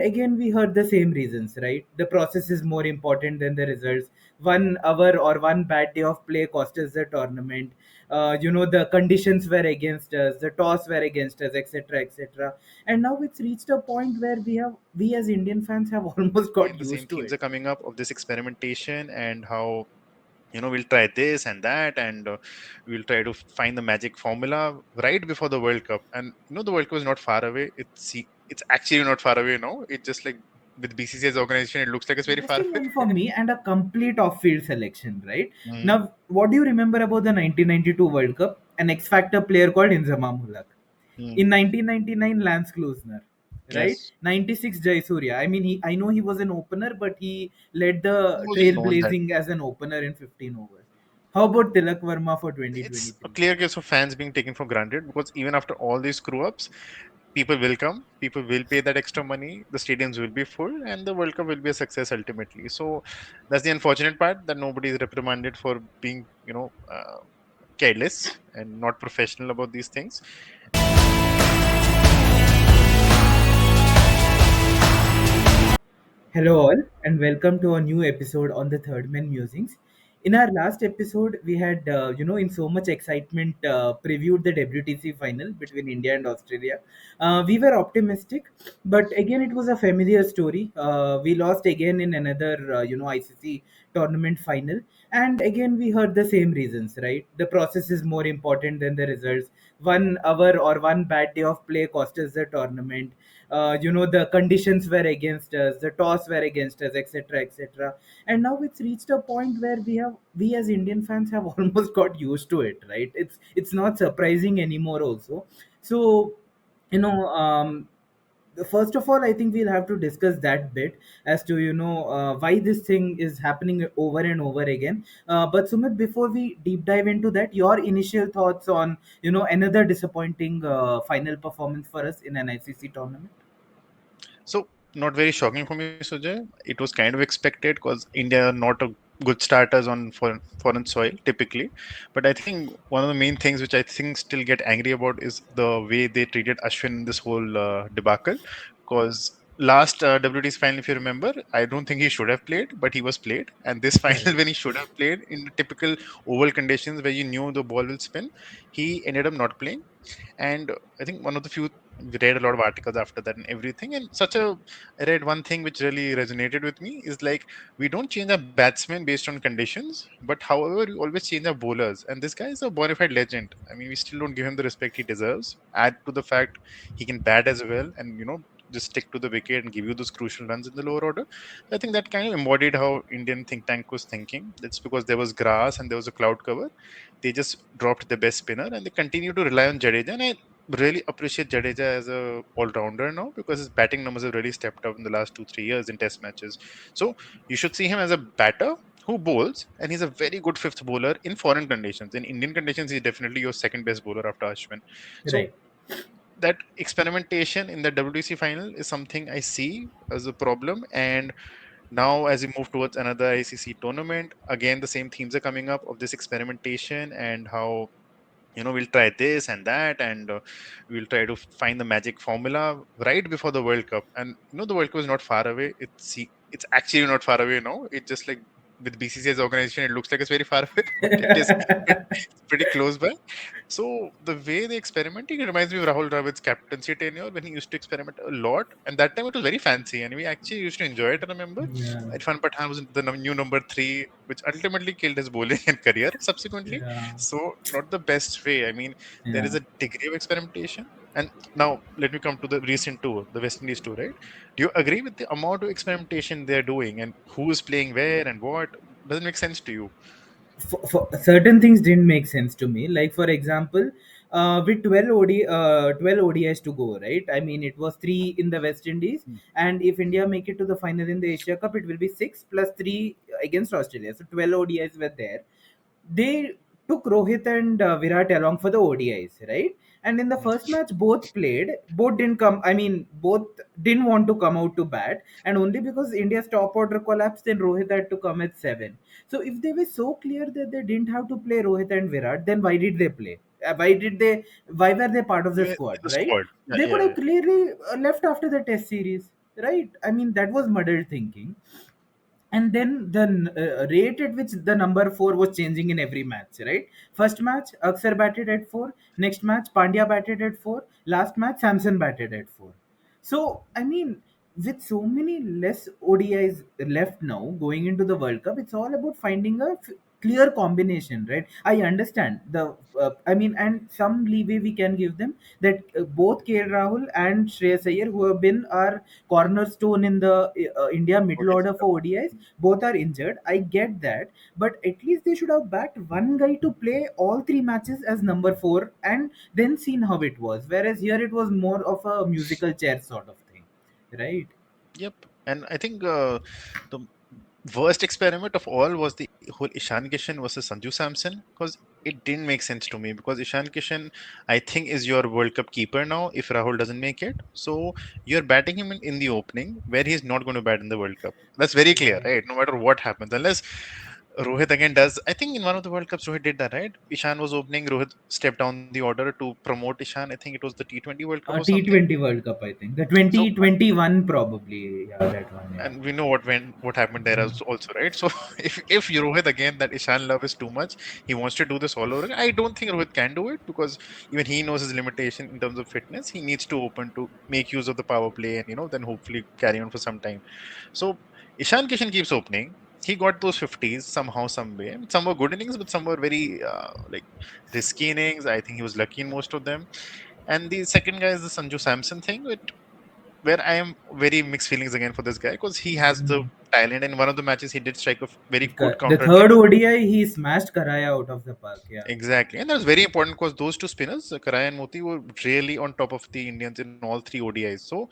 Again we heard the same reasons, right? The process is more important than the results. 1 hour or one bad day of play cost us the tournament. The conditions were against us, the toss were against us, etc., etc. And now it's reached a point where we as Indian fans have almost got Again, the same used to themes it. are coming up of this experimentation and how we'll try this and that, and we'll try to find the magic formula right before the World Cup. And the World Cup is not far away. It's actually not far away now. It's just like with BCCI's organization, it looks like it's very far Interesting away. one for me, and a complete off-field selection, right? Mm. Now, what do you remember about the 1992 World Cup? An X-Factor player called Inzamam Ulak. Mm. In 1999, Lance Klusner, right? Yes, 96, Jayasuriya. I mean, I know he was an opener, but he led it the wasn't known that. trailblazing as an opener in 15 overs. How about Tilak Verma for It's a 2023? clear case of fans being taken for granted, because even after all these screw ups, people will come, people will pay that extra money, the stadiums will be full, and the World Cup will be a success ultimately. So that's the unfortunate part, that nobody is reprimanded for being, careless and not professional about these things. Hello, all, and welcome to a new episode on the Third Man Musings. In our last episode, we had, in so much excitement, previewed the WTC final between India and Australia. We were optimistic, but again, it was a familiar story. We lost again in another, ICC tournament final, and again, we heard the same reasons, right? The process is more important than the results. 1 hour or one bad day of play cost us the tournament. The conditions were against us, the toss were against us, etc., etc. And now it's reached a point where we as Indian fans have almost got used to it, right? It's not surprising anymore also. So, you know um first of all, I think we'll have to discuss that bit as to why this thing is happening over and over again. But Sumit, before we deep dive into that, your initial thoughts on another disappointing final performance for us in an ICC tournament. So, not very shocking for me, Sujay. It was kind of expected, because India are not a good starters on foreign soil typically. But I think one of the main things which I think still get angry about is the way they treated Ashwin in this whole debacle. Because last WT's final, if you remember, I don't think he should have played, but he was played. And this final, Correct. when he should have played in the typical oval conditions where you knew the ball will spin, he ended up not playing. And I think one of the few, we read a lot of articles after that and everything, and I read one thing which really resonated with me, is like, we don't change our batsmen based on conditions, but however we always change our bowlers. And this guy is a bona fide legend. I mean, we still don't give him the respect he deserves. Add to the fact he can bat as well, and just stick to the wicket and give you those crucial runs in the lower order. I think that kind of embodied how Indian think tank was thinking. That's because there was grass and there was a cloud cover. They just dropped the best spinner and they continue to rely on Jadeja. And I really appreciate Jadeja as a all-rounder now, because his batting numbers have really stepped up in the last 2-3 years in Test matches. So you should see him as a batter who bowls, and he's a very good fifth bowler in foreign conditions. In Indian conditions, he's definitely your second best bowler after Ashwin. So Right. that experimentation in the WTC final is something I see as a problem. And now, as we move towards another ICC tournament, again the same themes are coming up of this experimentation and how we'll try this and that, and we'll try to find the magic formula right before the World Cup. And the World Cup is not far away. It's actually not far away now. It's just like with BCCI's organization, it looks like it's very far away, but it's pretty close by. So the way they experimenting, it reminds me of Rahul Dravid's captaincy tenure, when he used to experiment a lot, and that time it was very fancy, and we actually used to enjoy it. I remember Yeah. Irfan Pathan was the new number three, which ultimately killed his bowling and career subsequently. Yeah. So not the best way. I mean, there is Yeah. a degree of experimentation. And now let me come to the recent tour, the West Indies tour, right? Do you agree with the amount of experimentation they're doing, and who is playing where and what? Doesn't make sense to you? For certain things didn't make sense to me. Like for example, with 12 ODIs to go, right? I mean, it was three in the West Indies, Hmm. and if India make it to the final in the Asia Cup, it will be six plus three against Australia. So 12 ODIs were there. They took Rohit and Virat along for the ODIs, right? And in the first match, both played. Both didn't come. I mean, both didn't want to come out to bat, and only because India's top order collapsed, then Rohit had to come at seven. So if they were so clear that they didn't have to play Rohit and Virat, then why did they play? Why did they? Why were they part of the In squad? the Right? squad. Yeah, They could yeah, have yeah. clearly left after the Test series. right? I mean, that was muddled thinking. And then the rate at which the number 4 was changing in every match, right? First match Aksar batted at 4, next match Pandya batted at 4, last match Samson batted at 4. So I mean, with so many less ODIs left now going into the World Cup, it's all about finding a clear combination, right? I understand the I mean, and some leeway we can give them, that both KL Rahul and Shreyas Iyer, who have been our cornerstone in the India middle Okay, order setup. for ODIs, both are injured. I get that, but at least they should have backed one guy to play all three matches as number 4 and then seen how it was. Whereas here it was more of a musical chair sort of thing, right? Yep. And I think the worst experiment of all was the whole Ishan Kishan versus Sanju Samson, because it didn't make sense to me, because Ishan Kishan, I think, is your World Cup keeper now if Rahul doesn't make it. So you're batting him in the opening where he's not going to bat in the World Cup. That's very clear, Yeah. right? No matter what happens, unless Rohit again does. I think in one of the World Cups, Rohit did that, right? Ishan was opening, Rohit stepped down the order to promote Ishan. I think it was the T20 World Cup or something. T20 World Cup, I think. The So 2021 probably. Yeah, that one, yeah. and we know what happened there also, right? So if Rohit again, that Ishan love is too much, he wants to do this all over. I don't think Rohit can do it, because even he knows his limitation in terms of fitness. He needs to open to make use of the power play, and then hopefully carry on for some time. So Ishan Kishan keeps opening. He got those 50s somehow, some way. Some were good innings, but some were very like risky innings. I think he was lucky in most of them. And the second guy is the Sanju Samson thing, where I am very mixed feelings again for this guy, because he has the talent. In one of the matches, he did strike a very good The counter attack. third ODI, he smashed Karaya out of the park. Yeah. Exactly, and that was very important because those two spinners, Karai and Moti, were really on top of the Indians in all three ODIs. So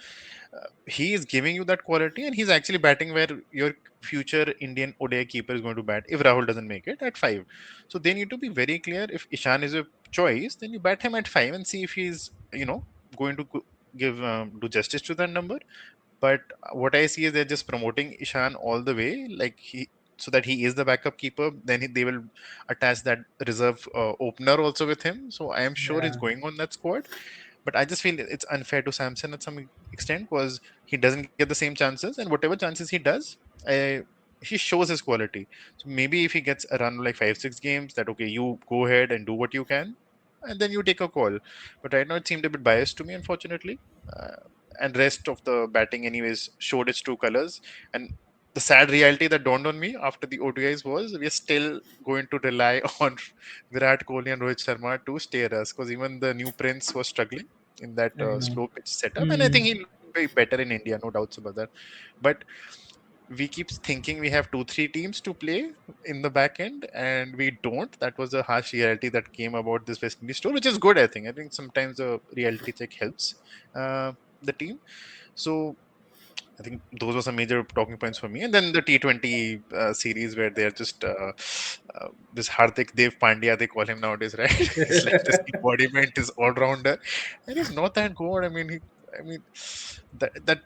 he is giving you that quality, and he's actually batting where your future Indian ODI keeper is going to bat if Rahul doesn't make it at 5. So they need to be very clear. If Ishan is a choice, then you bat him at 5 and see if he's going to give do justice to that number. But what I see is they're just promoting Ishan all the way, like so that he is the backup keeper. Then they will attach that reserve opener also with him. So I am sure he's Yeah. going on that squad. But I just feel it's unfair to Samson at some extent, because he doesn't get the same chances, and whatever chances he does, I, he shows his quality. So maybe if he gets a run of like 5 6 games, that okay, you go ahead and do what you can, and then you take a call. But right now it seemed a bit biased to me, unfortunately. Uh, and rest of the batting, anyways, showed its true colors. And the sad reality that dawned on me after the ODIs was we're still going to rely on Virat Kohli and Rohit Sharma to steer us, because even the new prince was struggling in that I know. slow pitch setup, and I Hmm. think he'll be better in India, no doubts about that. But we keep thinking we have 2 3 teams to play in the back end, and we don't. That was a harsh reality that came about this West Indies tour, which is good. I think sometimes a reality check helps the team. So I think those were some major talking points for me. And then the T20 series, where they're just this Hardik Dev Pandya, they call him nowadays, right? He's like this embodiment, is all rounder, and he's not that good. I mean, that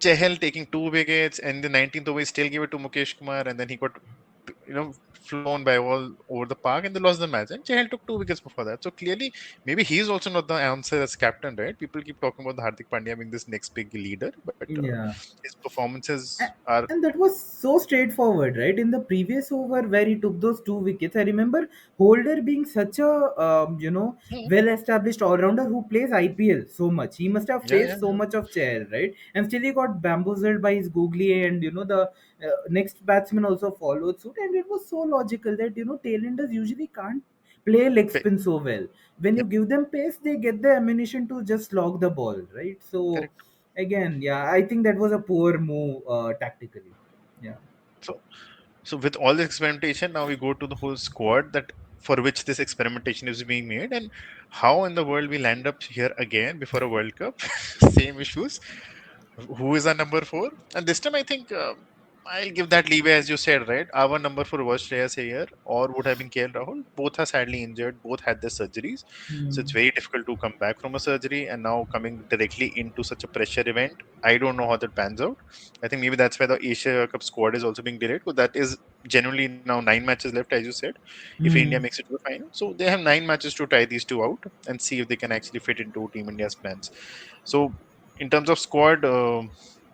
Chehel taking 2 wickets, and the 19th over he still gave it to Mukesh Kumar, and then he got flown by all over the park, and they lost the match. And Chahal took 2 wickets before that. So clearly, maybe he's also not the answer as captain, right? People keep talking about the Hardik Pandya being this next big leader, but Yeah. his performances A- are And that was so straightforward, right? In the previous over where he took those 2 wickets, I remember Holder being such a yeah, well-established all-rounder who plays IPL so much. He must have yeah, yeah, faced so much of chair, right? And still he got bamboozled by his googly, and the next batsman also followed suit, and it was so logical that tailenders usually can't play leg Pe- spin so well. When you yep, give them pace, they get the ammunition to just log the ball, right? So correct. again, yeah, I think that was a poor move tactically. Yeah. So, so with all this experimentation, now we go to the whole squad that for which this experimentation is being made, and how in the world we land up here again before a World Cup. Same issues. Who is our number 4? And this time, I think I'll give that leeway, as you said, right? Our number 4 was Shreyas Iyer or would have been KL Rahul. Both are sadly injured. Both had their surgeries, so Hmm. it's very difficult to come back from a surgery. And now coming directly into such a pressure event, I don't know how that pans out. I think maybe that's why the Asia Cup squad is also being delayed, because that is generally now 9 matches left, as you said. If India Hmm. makes it to the final, so they have 9 matches to try these two out and see if they can actually fit into Team India's plans. So in terms of squad,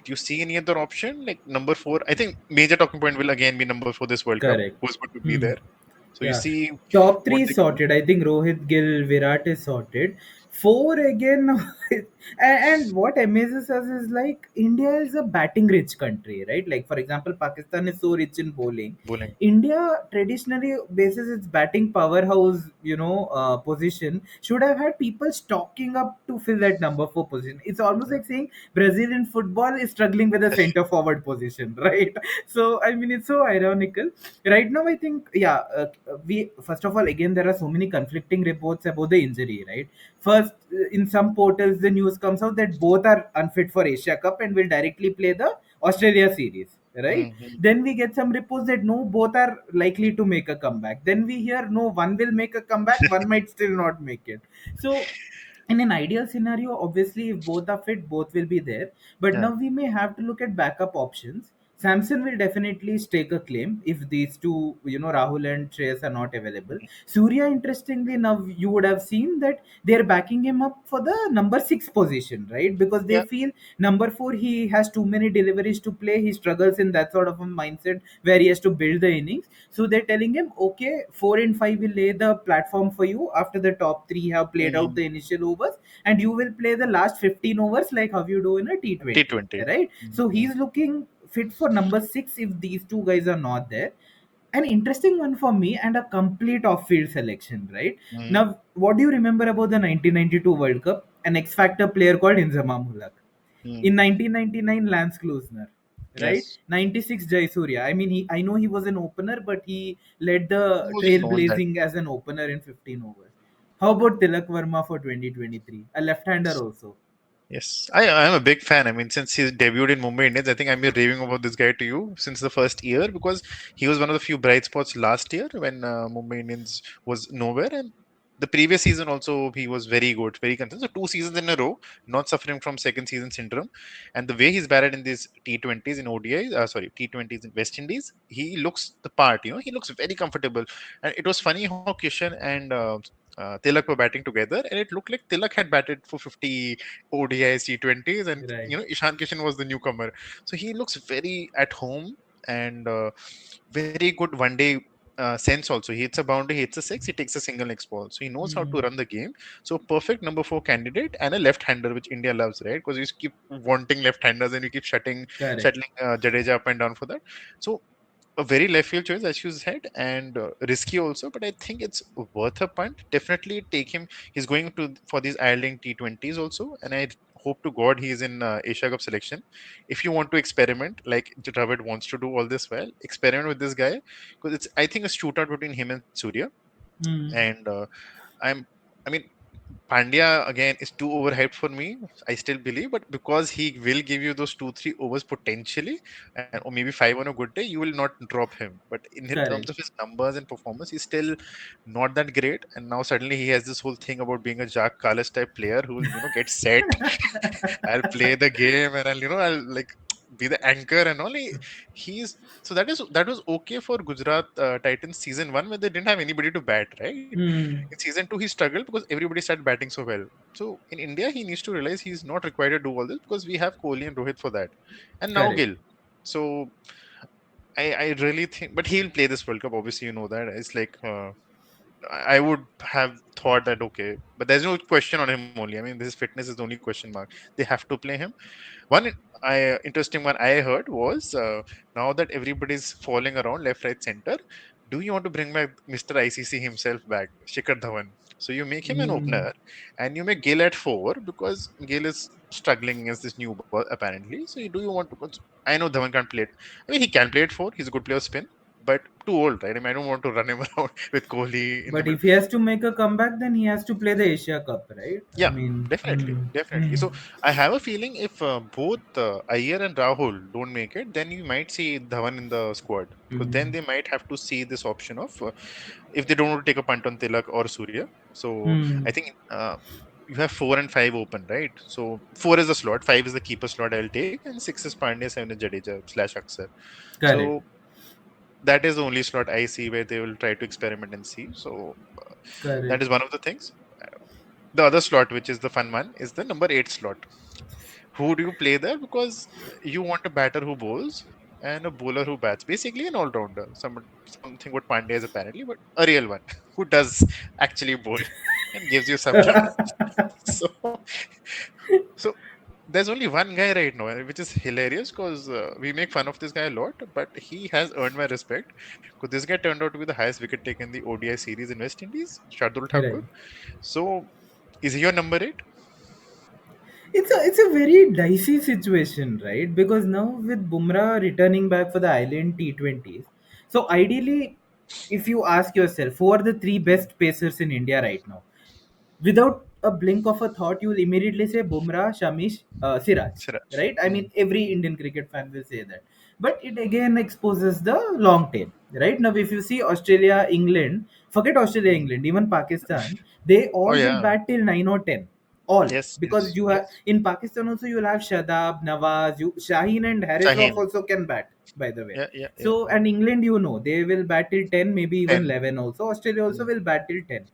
Do you see any other option like number four? I think major talking point will again be number four this World Cup. Correct. Who's going to be Hmm. there? So you Yeah. see Top what three they can do. sorted. I think Rohit, Gill, Virat is sorted. Four again. And what amazes us is like India is a batting rich country, right? Like for example, Pakistan is so rich in bowling. Bowling. India traditionally bases its batting powerhouse, position should have had people stocking up to fill that number four position. It's almost Yeah. like saying Brazilian football is struggling with a center forward position, right? So I mean, it's so ironical right now. I think, yeah, we first of all, again, there are so many conflicting reports about the injury, right? First, in some portals the news comes out that both are unfit for Asia Cup and will directly play the Australia series, right? Mm-hmm. Then we get some reports that no, both are likely to make a comeback. Then we hear no, one will make a comeback, one might still not make it. So in an ideal scenario, obviously, if both are fit, both will be there. But Yeah. now we may have to look at backup options. Samson will definitely stake a claim if these two, Rahul and Shreyas are not available. Surya, interestingly, now you would have seen that they're backing him up for the number six position, right? Because they Yeah. feel number four, he has too many deliveries to play. He struggles in that sort of a mindset where he has to build the innings. So they're telling him, okay, four and five will lay the platform for you after the top three have played out Mm-hmm. the initial overs, and you will play the last 15 overs like how you do in a T20, T20. right? So Mm-hmm. he's looking fit for number six if these two guys are not there. An interesting one for me and a complete off-field selection, right? Mm-hmm. Now, what do you remember about the 1992 World Cup? An X-Factor player called Inzamam Ulak. Mm. In 1999, Lance Klusner, right? Yes. 96, Jai Surya. I mean, I know he was an opener, but he led Who the was known that? trailblazing as an opener in 15 overs. How about Tilak Verma for 2023? A left-hander also. Yes, I'm a big fan. I mean, since he debuted in Mumbai Indians, I think I'm been raving about this guy to you since the first year because he was one of the few bright spots last year when Mumbai Indians was nowhere, and the previous season also he was very good, very consistent. So 2 seasons in a row, not suffering from second season syndrome, and the way he's batted in these T20s in ODIs, sorry, T20s in West Indies, he looks the part. You know, he looks very comfortable, and it was funny how Kishan and Tilak were batting together, and it looked like Tilak had batted for 50 ODIs, T20s, and Right. Ishan Kishan was the newcomer. So he looks very at home and very good one day sense also. He hits a boundary, he hits a six, he takes a single next ball. So he knows how to Hmm. run the game. So perfect number four candidate and a left-hander, which India loves, right? Because you keep wanting left-handers and you keep Correct. shuttling Jadeja up and down for that. So a very left field choice, as you said, and risky also. But I think it's worth a punt. Definitely take him. He's going to for these Ireland T20s also, and I hope to God he's in Asia Cup selection. If you want to experiment, like Dravid wants to do all this well, experiment with this guy because it's I think a shootout between him and Surya, Hmm. and I'm. I mean, Pandya again is too overhyped for me. I still believe, but because he will give you those 2-3 overs potentially, and or maybe five on a good day, you will not drop him. But in terms Correct. of his numbers and performance, he's still not that great. And now suddenly he has this whole thing about being a Jack Carlos type player who will get set. I'll play the game and I'll like be the anchor and all. He's so that was okay for Gujarat Titans season one when they didn't have anybody to bat, right? Hmm. In season two, he struggled because everybody started batting so well. So in India, he needs to realize he's not required to do all this because we have Kohli and Rohit for that, and now Correct. Gill. So I really think, but he'll play this World Cup. Obviously, you know that it's like I would have thought that okay, but there's no question on him only. I mean, this fitness is the only question mark. They have to play him. One interesting one I heard was now that everybody's falling around left, right, center, do you want to bring back Mr. ICC himself back, Shikhar Dhawan? So you make him an Hmm. opener and you make Gill at four because Gill is struggling against this new ball apparently. So do you want to? 'Cause I know Dhawan can't play it. I mean, he can play it four. He's a good player spin, but too old, right? I mean, I don't want to run him around with Kohli in the But middle. if he has to make a comeback, then he has to play the Asia Cup, right? I Yeah, mean, definitely, hmm. definitely. Hmm. So I have a feeling if both Iyer and Rahul don't make it, then you might see Dhawan in the squad because then Hmm. they might have to see this option of if they don't want to take a punt on Tilak or Surya. So Hmm. I think you have four and five open, right? So four is the slot, five is the keeper slot I'll take, and six is Pandya, seven is Jadeja slash Aksar. Correct. So that is the only slot I see where they will try to experiment and see. So that Correct. is one of the things. The other slot, which is the fun one, is the number eight slot. Who do you play there? Because you want a batter who bowls and a bowler who bats. Basically, an all-rounder. Something what Pandya is apparently, but a real one who does actually bowl and gives you some runs. So, so there's only one guy right now, which is hilarious because we make fun of this guy a lot, but he has earned my respect because this guy turned out to be the highest wicket taker in the ODI series in West Indies, Shardul Right. Thakur. So, is he your number eight? It's a very dicey situation, right? Because now with Bumrah returning back for the Island T20s, so ideally, if you ask yourself who are the three best pacers in India right now, without a blink of a thought, you will immediately say Bumrah, Shamish, Siraj, Siraj. right? I Hmm. mean, every Indian cricket fan will say that. But it again exposes the long tail, right? Now, if you see Australia, England, forget Australia, England, even Pakistan, they Oh all will yeah. bat till 9 or 10. All. Yes. Because Yes. you have Yes. in Pakistan also you'll have Shadab, Nawaz, Shaheen and Harris Roth Shaheen. also can bat, by the way. Yeah. Yeah. Yeah. So and England, they will bat till 10, maybe even 10. 11 also. Australia also Mm. will bat till 10.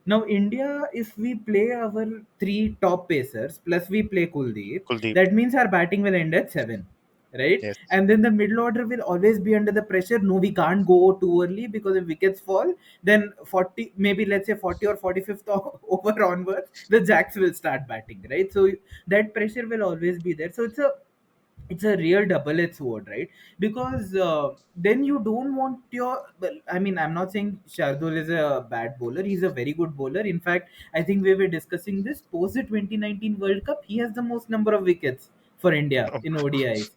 Now, India, if we play our three top pacers plus we play Kuldeep, Kuldeep. that means our batting will end at 7, right? Yes. And then the middle order will always be under the pressure. No, we can't go too early because if wickets fall, then 40, maybe let's say 40 or 45th over onwards, the Jacks will start batting, right? So that pressure will always be there. So it's a real double-edged sword, right? Because then you don't want your. Well, I mean, I'm not saying Shardul is a bad bowler. He's a very good bowler. In fact, I think we were discussing this post the 2019 World Cup. He has the most number of wickets for India in ODIs.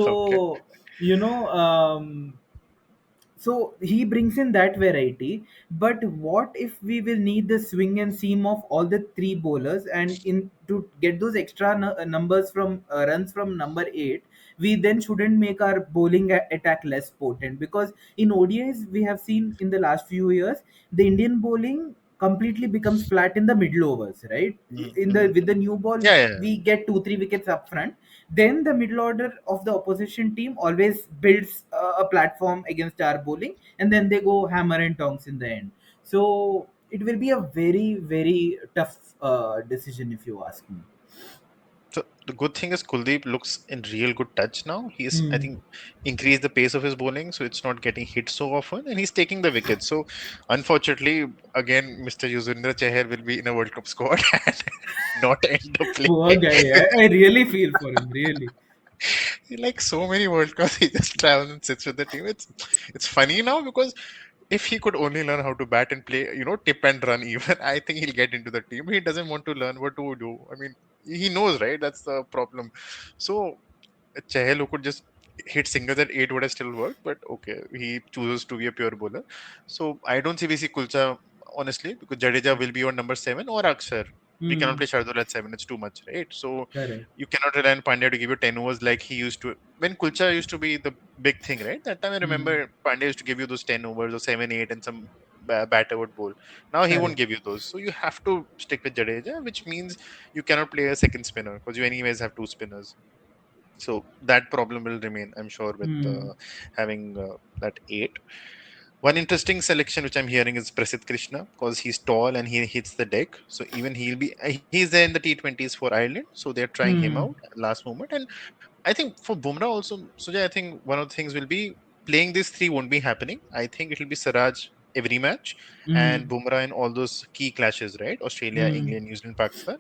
Okay. So you know. So he brings in that variety, but what if we will need the swing and seam of all the three bowlers, and in to get those extra numbers from runs from number 8, we then shouldn't make our bowling attack less potent, because in ODIs we have seen in the last few years the Indian bowling completely becomes flat in the middle overs, right? Mm, In the mm, with mm. the new ball Yeah. Yeah. we get 2 3 wickets up front, then the middle order of the opposition team always builds a platform against our bowling, and then they go hammer and tongs in the end. So it will be a very very tough decision if you ask me. So the good thing is Kuldeep looks in real good touch now. He's, I Hmm. think, increased the pace of his bowling, so it's not getting hit so often, and he's taking the wickets. So, unfortunately, again, Mr. Yuzvendra Chahar will be in a World Cup squad and not end up Poor playing. guy. I really feel for him, really. Like so many World Cups, he just travels and sits with the team. It's funny now because if he could only learn how to bat and play, tip and run even, I think he'll get into the team. He doesn't want to learn what to do. I mean, he knows, right? That's the problem. So Chahal, who could just hit singles at 8, would have still worked, but okay, he chooses to be a pure bowler. So I don't see VC Kulcha, honestly, because Jadeja will be on number 7 or Akshar. We cannot Hmm. play Shardul at 7, it's too much, right? So Correct. you cannot rely on Pandya to give you 10 overs like he used to. When Kulcha used to be the big thing, right? That time I Hmm. remember Pandya used to give you those 10 overs or 7, 8, and some batter would bowl. Now he won't Correct. give you those. So you have to stick with Jadeja, which means you cannot play a second spinner because you, anyways, have two spinners. So that problem will remain, I'm sure, with Hmm. having that 8. One interesting selection which I'm hearing is Prasidh Krishna because he's tall and he hits the deck. So even he's there in the T20s for Ireland. So they're trying him out Hmm. at last moment. And I think for Bumrah also, Sujay, I think one of the things will be playing these three won't be happening. I think it'll be Siraj every match Hmm. and Bumrah in all those key clashes, right? Australia, Hmm. England, New Zealand, Pakistan,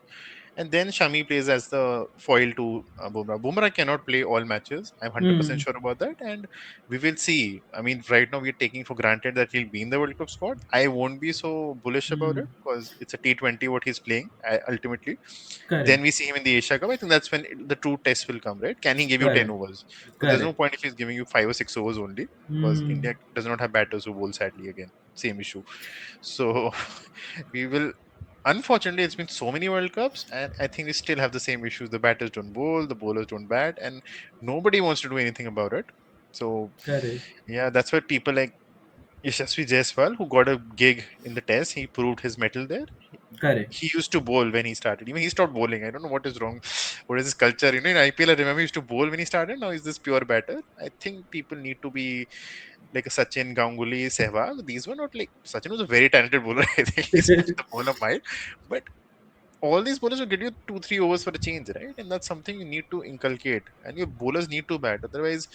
and then Shami plays as the foil to Bumrah. Bumrah cannot play all matches. I'm 100% Hmm. sure about that. And we will see. I mean, right now we're taking for granted that he'll be in the World Cup squad. I won't be so bullish about Hmm. it because it's a T20 what he's playing ultimately. Then Correct. we see him in the Asia Cup. I think that's when the true test will come, right? Can he give you 10 Correct. overs? Because there's no Correct. point if he's giving you 5 or 6 overs only because Hmm. India does not have batters who bowl sadly again. Same issue. So we will. Unfortunately, it's been so many World Cups, and I think we still have the same issues. The batters don't bowl, the bowlers don't bat, and nobody wants to do anything about it. So, Correct. yeah, that's why people like Yashasvi Jaiswal, who got a gig in the test, he proved his mettle there. Correct. He used to bowl when he started. Even he stopped bowling. I don't know what is wrong. What is his culture? In IPL, I remember he used to bowl when he started. Now he's this pure batter. I think people need to be like a Sachin, Ganguly, Sehwag. These were not like Sachin was a very talented bowler. I think he's not the bowler mind, but all these bowlers will get you 2 3 overs for a change, right? And that's something you need to inculcate, and your bowlers need to bat. Otherwise,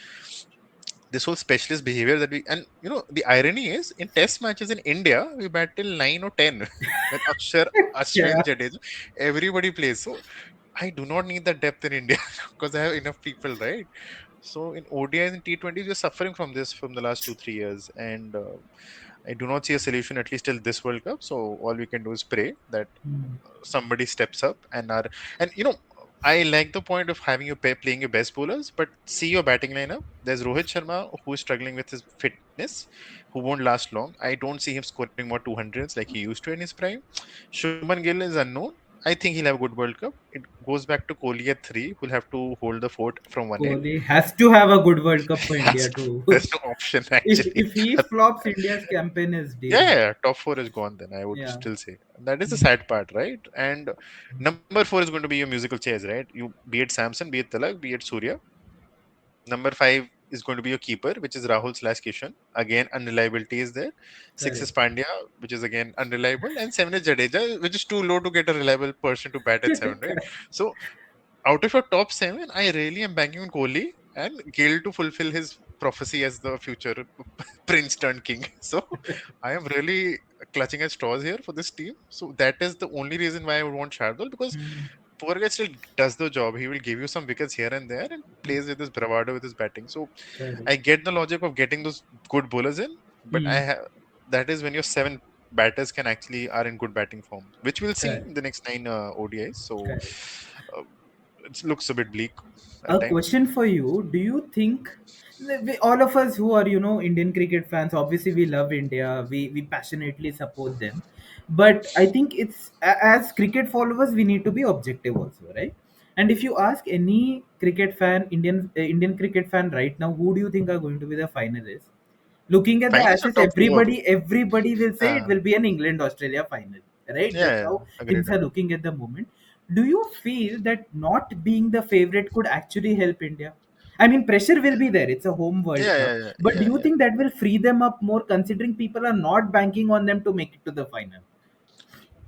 this whole specialist behavior that we, and the irony is, in test matches in India we bat till 9 or 10 with Akshar, Ashwin, Yeah. Jadeja, everybody plays. So I do not need that depth in India because I have enough people, right? So in ODIs and T20s, we're suffering from this from the last 2 3 years, and I do not see a solution at least till this World Cup. So all we can do is pray that Mm. somebody steps up and are, and I like the point of having you playing your best bowlers, but see your batting lineup. There's Rohit Sharma who is struggling with his fitness, who won't last long. I don't see him scoring more 200s like he used to in his prime. Shubman Gill is unknown. I think he'll have a good World Cup. It goes back to Kohli at three, who'll have to hold the fort from one end. Kohli has to have a good World Cup for Has India to. too. There's no option if actually. if he flops, India's campaign is Yeah, doomed. yeah, top four is gone then, I would Yeah. still say. That is the Mm. sad part, right? And number four is going to be your musical chairs, right? You be it Samson, be it Tilak, be it Surya. Number five is going to be your keeper, which is Rahul/Kishan. Again, unreliability is there. Six is Correct. Pandya, which is again unreliable. And seven is Jadeja, which is too low to get a reliable person to bat at seven, right? Correct. So out of your top seven, I really am banking on Kohli and Gill to fulfill his prophecy as the future prince turned king. So I am really clutching at straws here for this team. So that is the only reason why I would want Shardul, because Mm. poor guy still does the job. He will give you some wickets here and there and plays with his bravado with his batting. So Correct. I get the logic of getting those good bowlers in, but I Mm. have that is when your seven batters can actually are in good batting form, which we'll see Correct. in the next nine ODIs. So Correct. uh, it looks a bit bleak at A times. question for you: do you think all of us who are Indian cricket fans, obviously we love India, we passionately support them, but I think as cricket followers we need to be objective also, right? And if you ask any cricket fan, Indian cricket fan right now, who do you think are going to be the finalists? Looking at the Finalists or Ashes, top four? everybody will say it Uh, will be an England Australia final, right? yeah, That's yeah, how agreed. things are looking at the moment. Do you feel that not being the favorite could actually help India? I mean, pressure will be there. It's a home World Yeah, Cup, yeah, yeah, but do yeah, you yeah. think that will free them up more, considering people are not banking on them to make it to the final?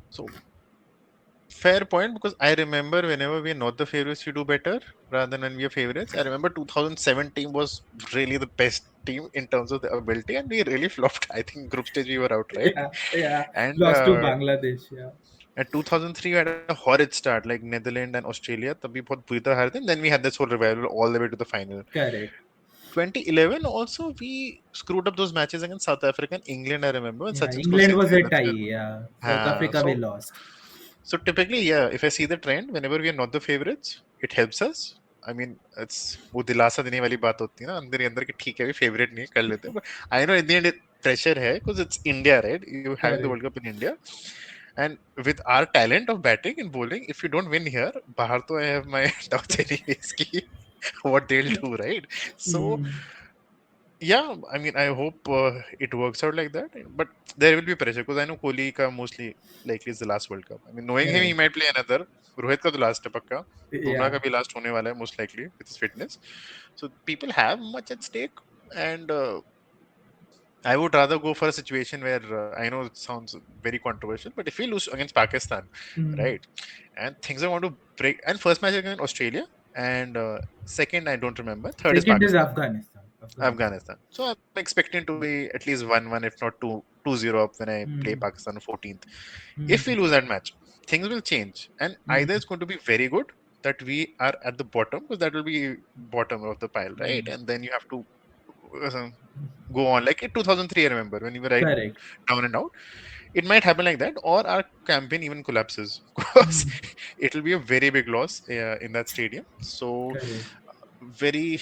So fair point, because I remember whenever we're not the favorites, we do better rather than when we are favorites. I remember 2007 team was really the best team in terms of the ability, and we really flopped. I think group stage we were out, right? Yeah, yeah. And Lost to Bangladesh. Yeah, at 2003 we had a horrid start, like Netherlands and Australia. तभी बहुत बुरी तरह हारे थे. Then we had this whole revival all the way to the final. correct. 2011 also we screwed up those matches against South Africa and England. I remember when Yeah, Sachin scored England was a 6 runs. tie. Yeah, South Africa we So lost. typically, yeah, if I see the trend, whenever we are not the favorites, it helps us. I mean, it's वो दिलासा देने वाली बात होती है ना अंदर ही अंदर कि ठीक है भी फेवरेट नहीं है, कर लेते हैं. But I know in the end pressure है because it's India, right? You having the World Correct. Cup in India, and with our talent of batting and bowling, if you don't win here, बाहर तो I have my doubts anyways कि what they'll do, right? So Mm, yeah, I mean, I hope it works out like that. But there will be pressure because I know Kohli ka mostly likely is the last World Cup. I mean, knowing him, he correct. might play another. Rohit ka to last hai pakka. Bumrah Yeah, ka bhi last hone wala hai most likely with his fitness. So people have much at stake, and I would rather go for a situation where I know it sounds very controversial, but if we lose against Pakistan, mm. right, and things are going to break, and first match against Australia, and second I don't remember, third is Second is Pakistan. Afghanistan. Afghanistan. Afghanistan. So I'm expecting to be at least 1-1, if not 2-0 up when I play Mm. Pakistan on 14th. Mm. If we lose that match, things will change. And Mm. either it's going to be very good that we are at the bottom, because that will be bottom of the pile, right? Mm. And then you have to go on. Like in 2003, I remember when we were right Correct. down and out. It might happen like that, or our campaign even collapses because Mm. it will be a very big loss in that stadium. So Correct. very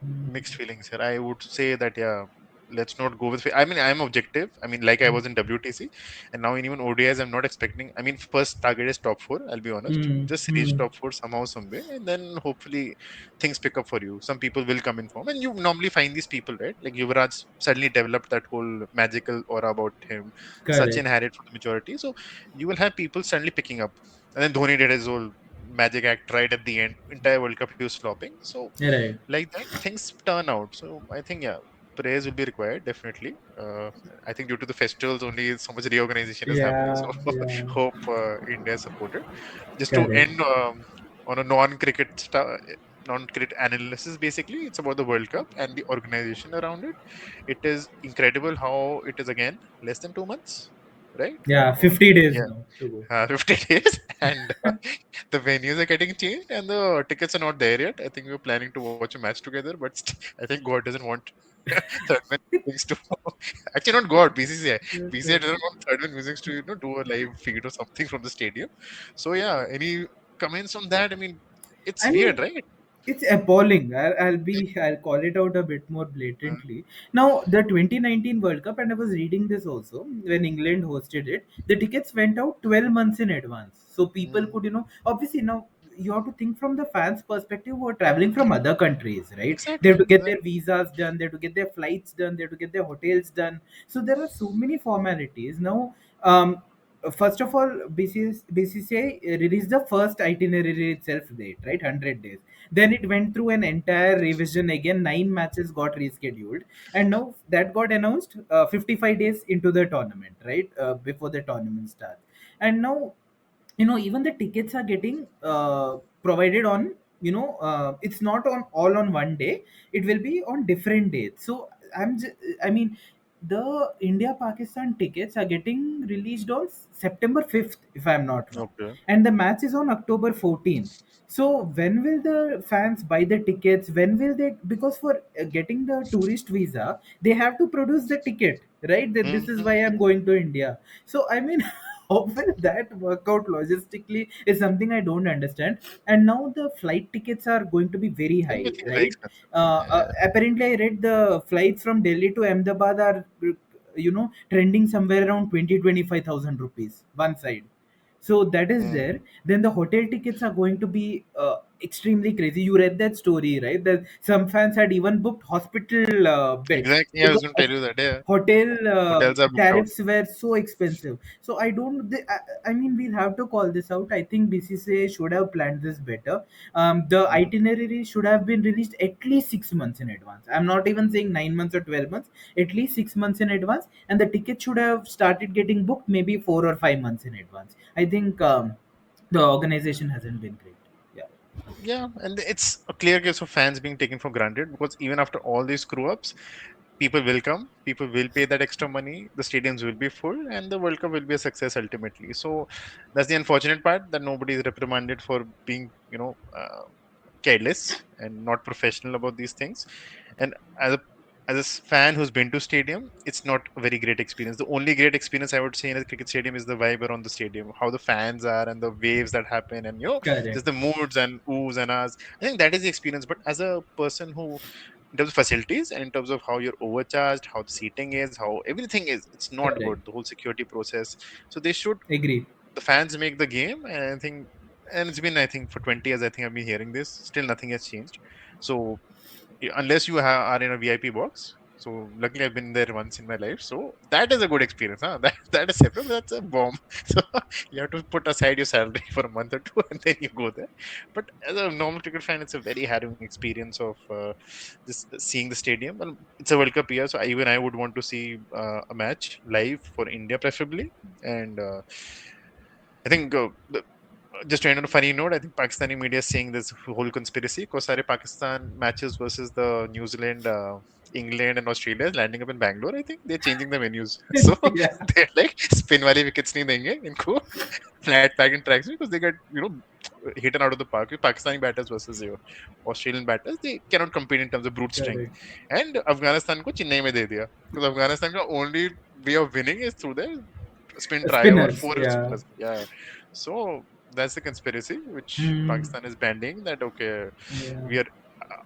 Mm. mixed feelings here. I would say that yeah, let's not go with. I mean, I'm objective. I mean, like I was in WTC, and now in even ODIs, I'm not expecting. I mean, first target is top four. I'll be honest. Mm. Just reach Mm. top four somehow, some way, and then hopefully things pick up for you. Some people will come in form, and you normally find these people, right? Like Yuvraj suddenly developed that whole magical aura about him. Sachin Correct. had it for the majority, so you will have people suddenly picking up, and then Dhoni did his whole magic act right at the end. Entire World Cup he was flopping. So Right. like that things turn out. So I think yeah, prayers will be required, definitely. I think due to the festivals, only so much reorganization is happening. Yeah, So yeah, hope India is supported. Just to correct. end on a non-cricket analysis, basically, it's about the World Cup and the organization around it. It is incredible how it is again less than 2 months, right? Yeah, Or 50 days yeah, now to go. 50 days, and the venues are getting changed, and the tickets are not there yet. I think we were planning to watch a match together, but I think God doesn't want third man musings to actually not God, BCCI. BCCI Okay. doesn't want third man musings to do a live feed or something from the stadium. So yeah, any comments on that? I mean, it's I weird, mean, right? it's appalling. I'll call it out a bit more Uh, blatantly. Now, the 2019 World Cup, and I was reading this also when England hosted it. The tickets went out 12 months in advance, so people mm, could, obviously now you have to think from the fans' perspective who are traveling from other countries, right? They have exactly, to get their exactly. visas done, they have to get their flights done, they have to get their hotels done. So there are so many formalities now. First of all, BCCI released the first itinerary itself date, right? 100 days. Then it went through an entire revision again. 9 matches got rescheduled, and now that got announced 55 days into the tournament, right? Before the tournament starts, and now even the tickets are getting provided on, it's not on all on one day. It will be on different dates. So I mean, the India Pakistan tickets are getting released on September 5th, if I'm not wrong, Okay. and the match is on October 14th. So when will the fans buy the tickets? When will they, because for getting the tourist visa they have to produce the ticket, right? That this is why Mm-hmm. I'm going to India. So I mean, how will that work out logistically is something I don't understand. And now the flight tickets are going to be very high, Everything is very right? expensive. Yeah. Apparently, I read the flights from Delhi to Ahmedabad are, trending somewhere around 20-25,000 rupees one side. So that is Mm. there. Then the hotel tickets are going to be extremely crazy. You read that story, right? That some fans had even booked hospital beds Exactly. Yeah, I was because going to tell you that. Yeah, hotel hotels are booked out. tariffs were so expensive. So I don't. I mean, we'll have to call this out. I think BCCA should have planned this better. The Mm. itinerary should have been released at least 6 months in advance. I'm not even saying 9 months or 12 months. At least 6 months in advance, and the ticket should have started getting booked maybe 4 or 5 months in advance. I think the organization hasn't been great. Yeah. Yeah, and it's a clear case of fans being taken for granted because even after all these screw ups, people will come, people will pay that extra money, the stadiums will be full, and the World Cup will be a success ultimately. So that's the unfortunate part, that nobody is reprimanded for being, careless and not professional about these things. And as a fan who's been to stadium, it's not a very great experience. The only great experience I would say in a cricket stadium is the vibe around the stadium, how the fans are and the waves that happen, and Correct. just the moods and oohs and ahs. I think that is the experience. But as a person who, in terms of facilities and in terms of how you're overcharged, how the seating is, how everything is, it's not Correct. good. The whole security process. So they should, Agree. the fans make the game, and I think, and it's been, I think, for 20 years I think I've been hearing this, still nothing has changed. So unless you are in a VIP box. So luckily I've been there once in my life. So that is a good experience. Huh? That is separate. But that's a bomb. So you have to put aside your salary for a month or two and then you go there. But as a normal cricket fan, it's a very harrowing experience of just seeing the stadium. Well, it's a World Cup year, so even I would want to see a match live for India, preferably. And I think just to end on a funny note, I think Pakistani media is saying this whole conspiracy because सारे Pakistan matches versus the New Zealand, England, and Australia is landing up in Bangalore. I think they're changing the venues, so Yeah. they're like spin वाली wickets नहीं देंगे इनको flat pack and tracks because they get hidden out of the park. Pakistani batters versus your Australian batters, they cannot compete in terms of brute strength. Correct. And Afghanistan को चेन्नई में दे दिया because Afghanistan का only way of winning is through their spin try or Spinners. four Yeah. spinners. Yeah, so that's the conspiracy which Hmm. Pakistan is banding, that okay, Yeah. we are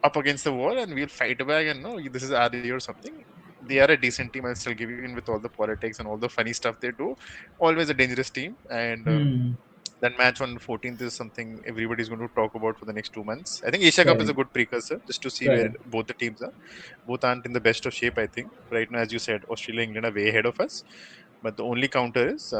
up against the wall and we'll fight back, and no, this is our year or something. They are a decent team. I'll still give you, in with all the politics and all the funny stuff they do. Always a dangerous team, and Hmm. that match on 14th is something everybody's going to talk about for the next 2 months. I think Asia Cup is a Correct. good precursor just to see where Correct. both the teams are. Both aren't in the best of shape, I think. Right now, as you said, Australia and England are way ahead of us. But the only counter is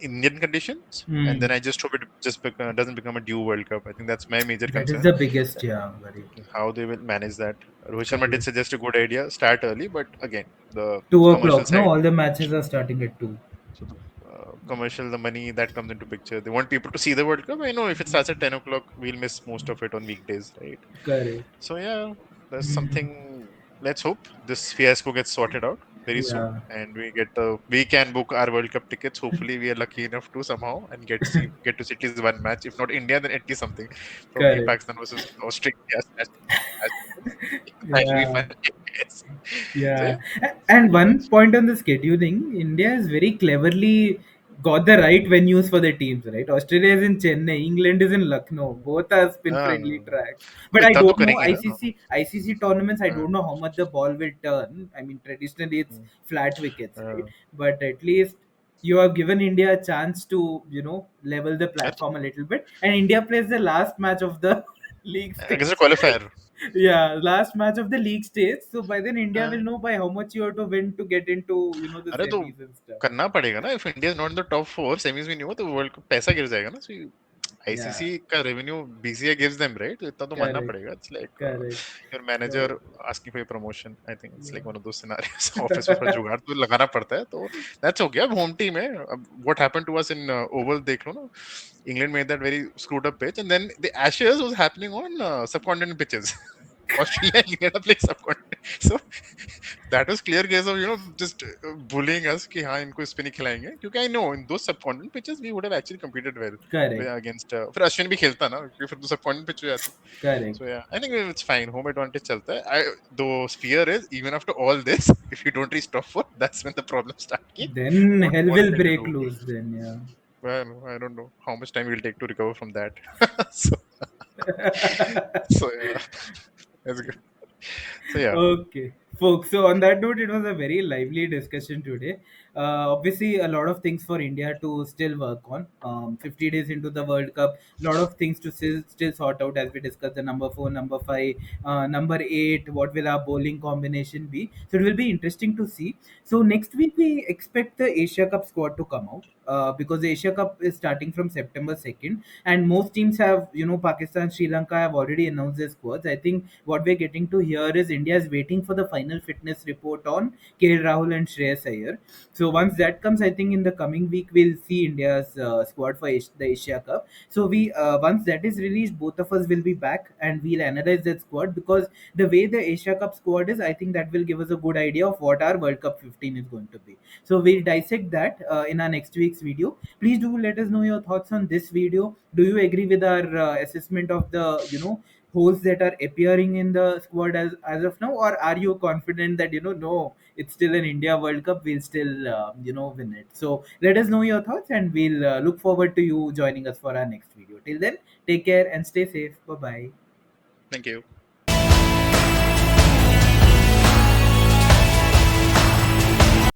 Indian conditions, and then Hmm. I just hope it just doesn't become a due World Cup. I think that's my major That is concern. the biggest, yeah, worry. How they will manage that. Rohit Sharma did Correct. suggest a good idea: start early, but again, the 2 o'clock. commercial No, side. all the matches are starting at 2. So the commercial, the money that comes into picture. They want people to see the World Cup. I know if it starts at 10 o'clock, we'll miss most of it on weekdays, right? Correct. So yeah, there's Hmm. something. Let's hope this fiasco gets sorted out very soon, Yeah. and we can book our World Cup tickets. Hopefully, we are lucky enough to somehow and get to see at least one match. If not India, then at least something. Probably Correct. Pakistan versus Australia. That will be Yeah. fun. Yes. So Yeah, yeah, and one that's point on the scheduling, India has very cleverly got the right venues for the teams, right? Australia is in Chennai, England is in Lucknow. Both are spin-friendly uh, tracks. But I इतना तो don't know करेंगे ना. ICC tournaments. I Uh, don't know how much the ball will turn. I mean, traditionally it's flat wickets, right? uh, But at least you have given India a chance to level the I platform a little bit. And India plays the last match of the league guess a stage. qualifier. Yeah, last match of the league stage. So by then India Uh, will know by how much you have to win to get into the अरे तो semis and stuff. करना पड़ेगा ना. If India is not in the top four, semis में नहीं हुआ तो world cup पैसा गिर जाएगा ना. So Yeah, ICC का revenue BCI gives them, right? तो इतना तो मानना correct, पड़ेगा. It's like correct. your manager So asking for your promotion. I think it's like one of yeah. those scenarios. Office में थोड़ा जुगाड़ तो लगाना पड़ता है. तो that's okay. अब home team है. अब what happened to us in Oval देख लो ना. England made that very screwed up pitch, and then the Ashes was happening on subcontinent pitches. Australia and England are playing subcontinent. So that was clear case of just bullying us कि हाँ इनको इस पे नहीं खिलाएंगे क्योंकि I know in those subcontinent pitches we would have actually competed well Correct, against फिर अश्विन भी खेलता ना क्योंकि फिर तो subcontinent pitch हो जाती. correct. So yeah, I think it's fine. Home advantage चलता है. Though fear is even after all this, if you don't reach top four, that's when the problems start. कि Then what hell more will can you break do? loose. Then Well, I don't know how much time we'll take to recover from that. so, yeah. so yeah, that's good. So yeah, Okay, folks. So on that note, it was a very lively discussion today. Obviously, a lot of things for India to still work on. 50 days into the World Cup, a lot of things to still sort out as we discuss the number four, number five, number eight. What will our bowling combination be? So it will be interesting to see. So next week we expect the Asia Cup squad to come out. Because the Asia Cup is starting from September 2nd, and most teams have, Pakistan, Sri Lanka have already announced their squads. I think what we're getting to here is India is waiting for the final fitness report on KL Rahul and Shreyas Iyer. So once that comes, I think in the coming week we'll see India's squad for the Asia Cup. So we once that is released, both of us will be back and we'll analyze that squad, because the way the Asia Cup squad is, I think that will give us a good idea of what our World Cup 15 is going to be. So we'll dissect that in our next week's video. Please do let us know your thoughts on this video. Do you agree with our assessment of the holes that are appearing in the squad as of now, or are you confident that no, it's still an India World Cup, we'll still win it? So let us know your thoughts, and we'll look forward to you joining us for our next video. Till then, take care and stay safe. Bye bye. thank you.